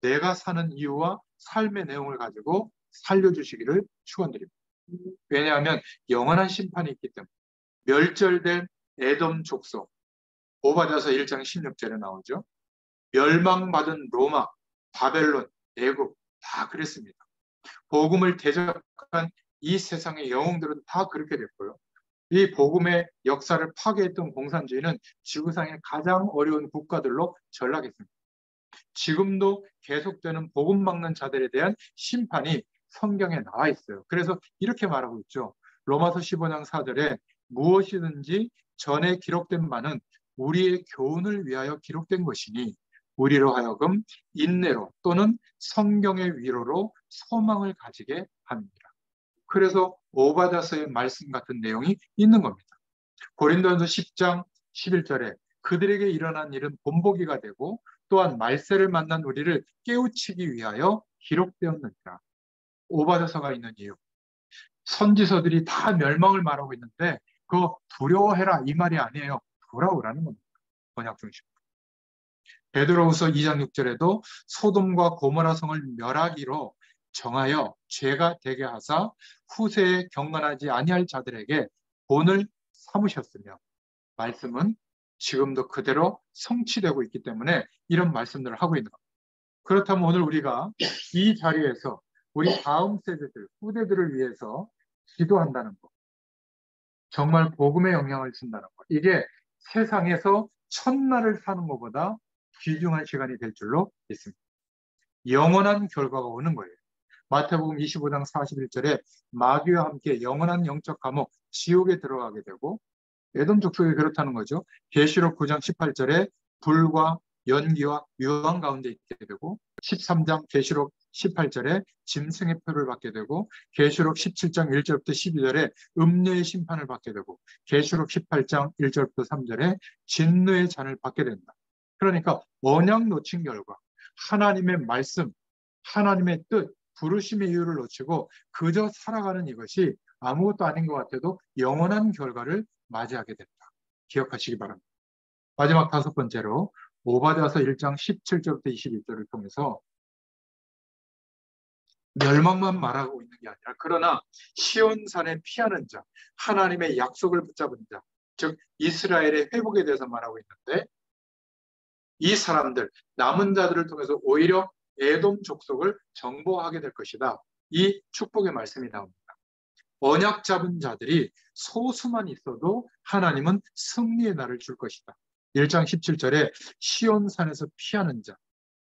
내가 사는 이유와 삶의 내용을 가지고 살려주시기를 축원드립니다. 왜냐하면 영원한 심판이 있기 때문에. 멸절된 에돔 족속, 오바댜서 1장 16절에 나오죠. 멸망받은 로마, 바벨론, 애국 다 그랬습니다. 복음을 대적한 이 세상의 영웅들은 다 그렇게 됐고요. 이 복음의 역사를 파괴했던 공산주의는 지구상의 가장 어려운 국가들로 전락했습니다. 지금도 계속되는 복음 막는 자들에 대한 심판이 성경에 나와 있어요. 그래서 이렇게 말하고 있죠. 로마서 15장 4절에 무엇이든지 전에 기록된 바는 우리의 교훈을 위하여 기록된 것이니 우리로 하여금 인내로 또는 성경의 위로로 소망을 가지게 합니다. 그래서 오바댜서의 말씀 같은 내용이 있는 겁니다. 고린도전서 10장 11절에 그들에게 일어난 일은 본보기가 되고 또한 말세를 만난 우리를 깨우치기 위하여 기록되었느니라. 오바댜서가 있는 이유. 선지서들이 다 멸망을 말하고 있는데 그거 두려워해라 이 말이 아니에요. 돌아오라는 겁니다. 번역 중심. 베드로후서 2장 6절에도 소돔과 고모라 성을 멸하기로 정하여 죄가 되게 하사 후세에 경건하지 아니할 자들에게 본을 삼으셨으며 말씀은 지금도 그대로 성취되고 있기 때문에 이런 말씀들을 하고 있는 겁니다. 그렇다면 오늘 우리가 이 자리에서 우리 다음 세대들, 후대들을 위해서 기도한다는 것, 정말 복음의 영향을 준다는 것, 이게 세상에서 첫날을 사는 것보다 귀중한 시간이 될 줄로 믿습니다. 영원한 결과가 오는 거예요. 마태복음 25장 41절에 마귀와 함께 영원한 영적 감옥, 지옥에 들어가게 되고 에돔 족속이 그렇다는 거죠. 계시록 9장 18절에 불과 연기와 유황 가운데 있게 되고 13장 계시록 18절에 짐승의 표를 받게 되고 계시록 17장 1절부터 12절에 음녀의 심판을 받게 되고 계시록 18장 1절부터 3절에 진노의 잔을 받게 된다. 그러니까 언약 놓친 결과 하나님의 말씀, 하나님의 뜻, 부르심의 이유를 놓치고 그저 살아가는 이것이 아무것도 아닌 것 같아도 영원한 결과를 맞이하게 된다. 기억하시기 바랍니다. 마지막 다섯 번째로 오바댜서 1장 17절부터 21절을 통해서 멸망만 말하고 있는 게 아니라 그러나 시온산에 피하는 자, 하나님의 약속을 붙잡은 자, 즉 이스라엘의 회복에 대해서 말하고 있는데 이 사람들, 남은 자들을 통해서 오히려 에돔 족속을 정복하게 될 것이다. 이 축복의 말씀이 나옵니다. 언약 잡은 자들이 소수만 있어도 하나님은 승리의 날을 줄 것이다. 1장 17절에 시온산에서 피하는 자,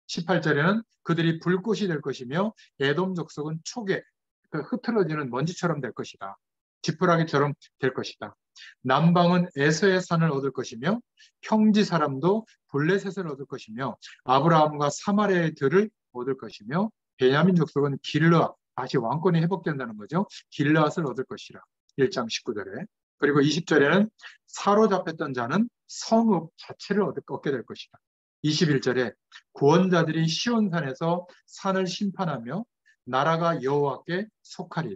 18절에는 그들이 불꽃이 될 것이며 에돔 족속은 초계, 그러니까 흐트러지는 먼지처럼 될 것이다. 지푸라기처럼 될 것이다. 남방은 에서의 산을 얻을 것이며 평지 사람도 블레셋을 얻을 것이며 아브라함과 사마리아의 들을 얻을 것이며 베냐민 족속은 길르앗, 다시 왕권이 회복된다는 거죠. 길르앗을 얻을 것이라. 1장 19절에. 그리고 20절에는 사로잡혔던 자는 성읍 자체를 얻게 될 것이다. 21절에 구원자들이 시온산에서 산을 심판하며 나라가 여호와께 속하리.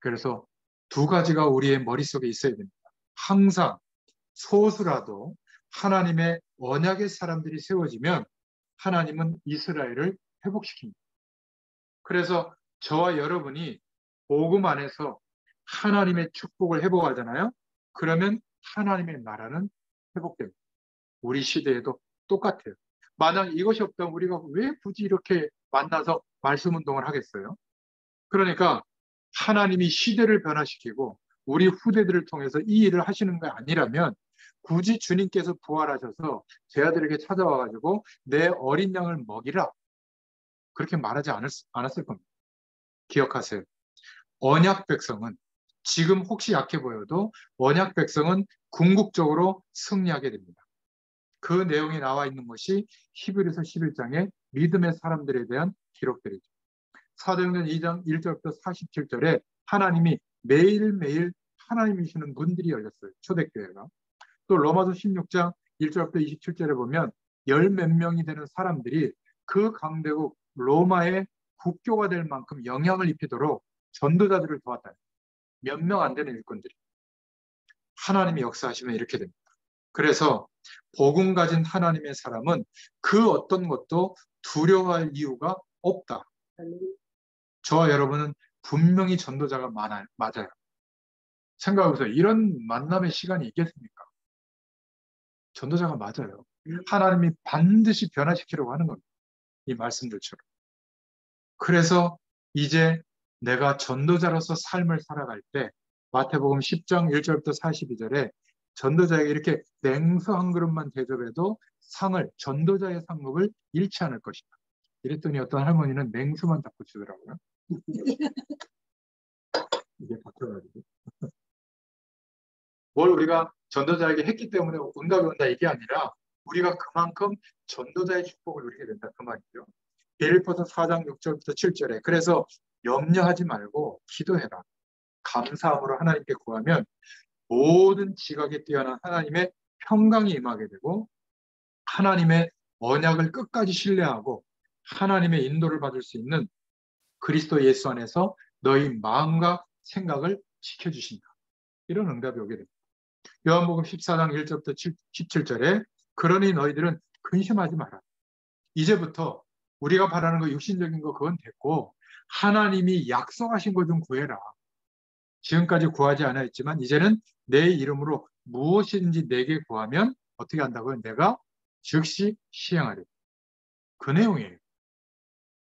그래서 두 가지가 우리의 머릿속에 있어야 됩니다. 항상 소수라도 하나님의 언약의 사람들이 세워지면 하나님은 이스라엘을 회복시킵니다. 그래서 저와 여러분이 복음 안에서 하나님의 축복을 회복하잖아요. 그러면 하나님의 나라는 회복됩니다. 우리 시대에도 똑같아요. 만약 이것이 없다면 우리가 왜 굳이 이렇게 만나서 말씀 운동을 하겠어요? 그러니까 하나님이 시대를 변화시키고 우리 후대들을 통해서 이 일을 하시는 게 아니라면 굳이 주님께서 부활하셔서 제 아들에게 찾아와가지고 내 어린 양을 먹이라 그렇게 말하지 않았을 겁니다. 기억하세요. 언약 백성은 지금 혹시 약해 보여도 언약 백성은 궁극적으로 승리하게 됩니다. 그 내용이 나와 있는 것이 히브리서 11장의 믿음의 사람들에 대한 기록들이죠. 사도행전 2장 1절부터 47절에 하나님이 매일매일 하나님이시는 문들이 열렸어요. 초대교회가. 또 로마서 16장 1절부터 27절에 보면 열 몇 명이 되는 사람들이 그 강대국 로마의 국교가 될 만큼 영향을 입히도록 전도자들을 도왔다. 몇 명 안 되는 일꾼들이. 하나님이 역사하시면 이렇게 됩니다. 그래서 복음 가진 하나님의 사람은 그 어떤 것도 두려워할 이유가 없다. 저와 여러분은 분명히 전도자가 맞아요. 생각해보세요. 이런 만남의 시간이 있겠습니까? 전도자가 맞아요. 하나님이 반드시 변화시키려고 하는 겁니다. 이 말씀들처럼. 그래서 이제 내가 전도자로서 삶을 살아갈 때 마태복음 10장 1절부터 42절에 전도자에게 이렇게 냉수 한 그릇만 대접해도 전도자의 상급을 잃지 않을 것이다. 이랬더니 어떤 할머니는 냉수만 자꾸 주더라고요. 이게 바뀌어가지고. 뭘 우리가 전도자에게 했기 때문에 응답이 온다 이게 아니라 우리가 그만큼 전도자의 축복을 누리게 된다 그 말이죠. 빌립보서 4장 6절부터 7절에 그래서 염려하지 말고 기도해라. 감사함으로 하나님께 구하면 모든 지각에 뛰어난 하나님의 평강이 임하게 되고 하나님의 언약을 끝까지 신뢰하고 하나님의 인도를 받을 수 있는 그리스도 예수 안에서 너희 마음과 생각을 지켜주신다. 이런 응답이 오게 됩니다. 요한복음 14장 1절부터 17절에 그러니 너희들은 근심하지 마라. 이제부터 우리가 바라는 거 육신적인 거 그건 됐고 하나님이 약속하신 거 좀 구해라. 지금까지 구하지 않았지만 이제는 내 이름으로 무엇이든지 내게 구하면 어떻게 한다고요? 내가 즉시 시행하리. 그 내용이에요.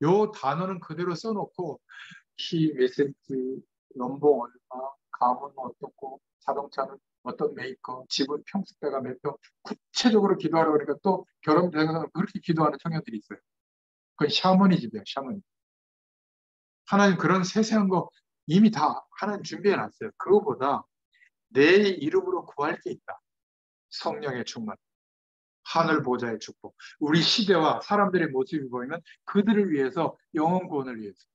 요 단어는 그대로 써놓고 키 몇 센치, 연봉 얼마, 가문은 어떻고, 자동차는 어떤 메이커, 집은 평수대가 몇 평, 구체적으로 기도하라고 그러니까 또 결혼 대상을 그렇게 기도하는 청년들이 있어요. 그건 샤머니즘이에요, 샤머니. 하나님 그런 세세한 거 이미 다 하나님 준비해 놨어요. 그거보다 내 이름으로 구할 게 있다. 성령의 충만, 하늘 보좌의 축복. 우리 시대와 사람들의 모습이 보이면 그들을 위해서 영혼 구원을 위해서.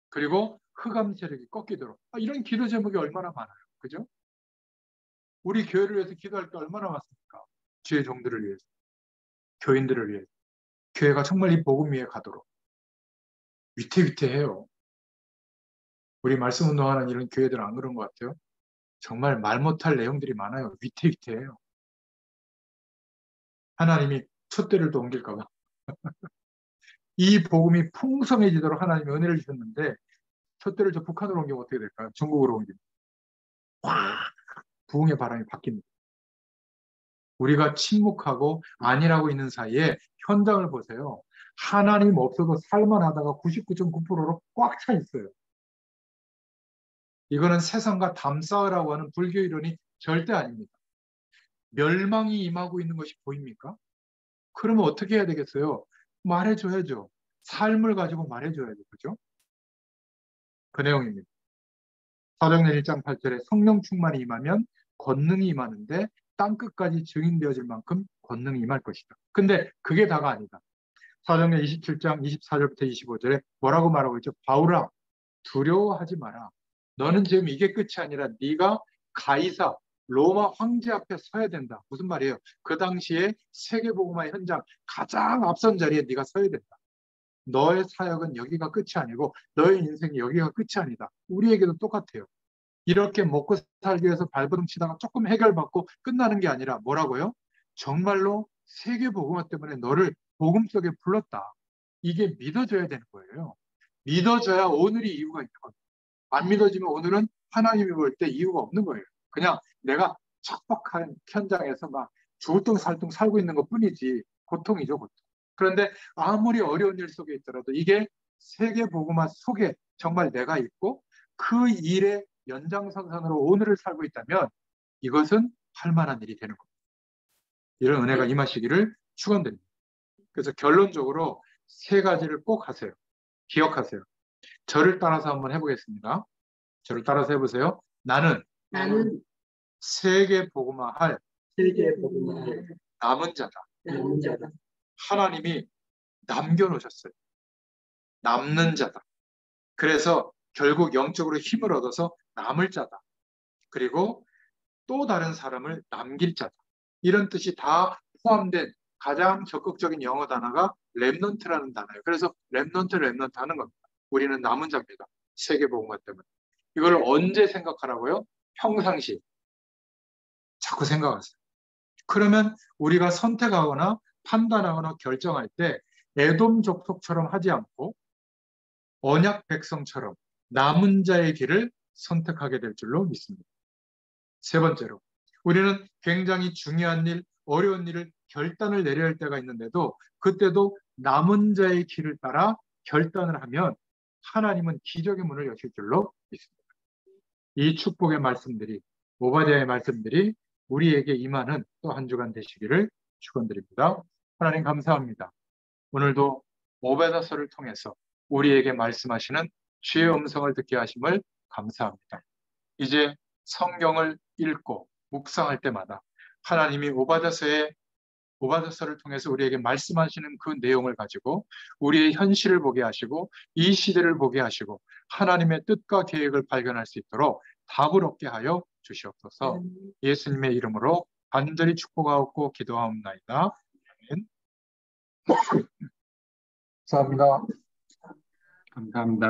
그리고 흑암 세력이 꺾이도록. 이런 기도 제목이 얼마나 많아요. 그죠? 우리 교회를 위해서 기도할 게 얼마나 많습니까? 주의 종들을 위해서, 교인들을 위해서. 교회가 정말 이 복음 위에 가도록. 위태위태해요. 우리 말씀 운동하는 이런 교회들은 안 그런 것 같아요. 정말 말 못할 내용들이 많아요. 위태위태해요. 하나님이 촛대를 또 옮길까 봐. 이 복음이 풍성해지도록 하나님이 은혜를 주셨는데 촛대를 저 북한으로 옮기면 어떻게 될까요? 중국으로 옮기면. 확 부흥의 바람이 바뀝니다. 우리가 침묵하고 아니라고 있는 사이에 현장을 보세요. 하나님 없어도 살만하다가 99.9%로 꽉 차 있어요. 이거는 세상과 담쌓으라고 하는 불교 이론이 절대 아닙니다. 멸망이 임하고 있는 것이 보입니까? 그러면 어떻게 해야 되겠어요? 말해줘야죠. 삶을 가지고 말해줘야죠. 그죠? 그 내용입니다. 사도행전 1장 8절에 성령 충만이 임하면 권능이 임하는데 땅끝까지 증인되어질 만큼 권능이 임할 것이다. 근데 그게 다가 아니다. 사도행전 27장 24절부터 25절에 뭐라고 말하고 있죠? 바울아, 두려워하지 마라. 너는 지금 이게 끝이 아니라 네가 가이사 로마 황제 앞에 서야 된다. 무슨 말이에요? 그 당시에 세계복음화 현장 가장 앞선 자리에 네가 서야 된다. 너의 사역은 여기가 끝이 아니고 너의 인생이 여기가 끝이 아니다. 우리에게도 똑같아요. 이렇게 먹고 살기 위해서 발버둥 치다가 조금 해결받고 끝나는 게 아니라 뭐라고요? 정말로 세계복음화 때문에 너를 복음 속에 불렀다. 이게 믿어져야 되는 거예요. 믿어져야 오늘이 이유가 있는 겁니다. 안 믿어지면 오늘은 하나님이 볼 때 이유가 없는 거예요. 그냥 내가 척박한 현장에서 막 죽을둥살둥 살고 있는 것 뿐이지 고통이죠, 고통. 그런데 아무리 어려운 일 속에 있더라도 이게 세계복음화 속에 정말 내가 있고 그 일의 연장선상으로 오늘을 살고 있다면 이것은 할 만한 일이 되는 겁니다. 이런 은혜가 임하시기를 축원드립니다. 그래서 결론적으로 세 가지를 꼭 하세요. 기억하세요. 저를 따라서 한번 해보겠습니다. 저를 따라서 해보세요. 나는 세계 복음화할 남은 자다. 하나님이 남겨놓으셨어요. 남는 자다. 그래서 결국 영적으로 힘을 얻어서 남을 자다. 그리고 또 다른 사람을 남길 자다. 이런 뜻이 다 포함된 가장 적극적인 영어 단어가 렘넌트라는 단어예요. 그래서 렘넌트 하는 겁니다. 우리는 남은 자입니다. 세계 복음화 때문에. 이걸 언제 생각하라고요? 평상시. 자꾸 생각하세요. 그러면 우리가 선택하거나 판단하거나 결정할 때 에돔 족속처럼 하지 않고 언약 백성처럼 남은 자의 길을 선택하게 될 줄로 믿습니다. 세 번째로, 우리는 굉장히 중요한 일, 어려운 일을 결단을 내려야 할 때가 있는데도 그때도 남은 자의 길을 따라 결단을 하면 하나님은 기적의 문을 여실 줄로 믿습니다. 이 축복의 말씀들이, 오바댜의 말씀들이 우리에게 임하는 또 한 주간 되시기를 축원드립니다. 하나님 감사합니다. 오늘도 오베다서를 통해서 우리에게 말씀하시는 주의 음성을 듣게 하심을 감사합니다. 이제 성경을 읽고 묵상할 때마다 하나님이 오바다서를 통해서 우리에게 말씀하시는 그 내용을 가지고 우리의 현실을 보게 하시고 이 시대를 보게 하시고 하나님의 뜻과 계획을 발견할 수 있도록 답을 얻게 하여 주시옵소서. 예수님의 이름으로 간절히 축복하옵고 기도하옵나이다. 아멘. 감사합니다. 감사합니다.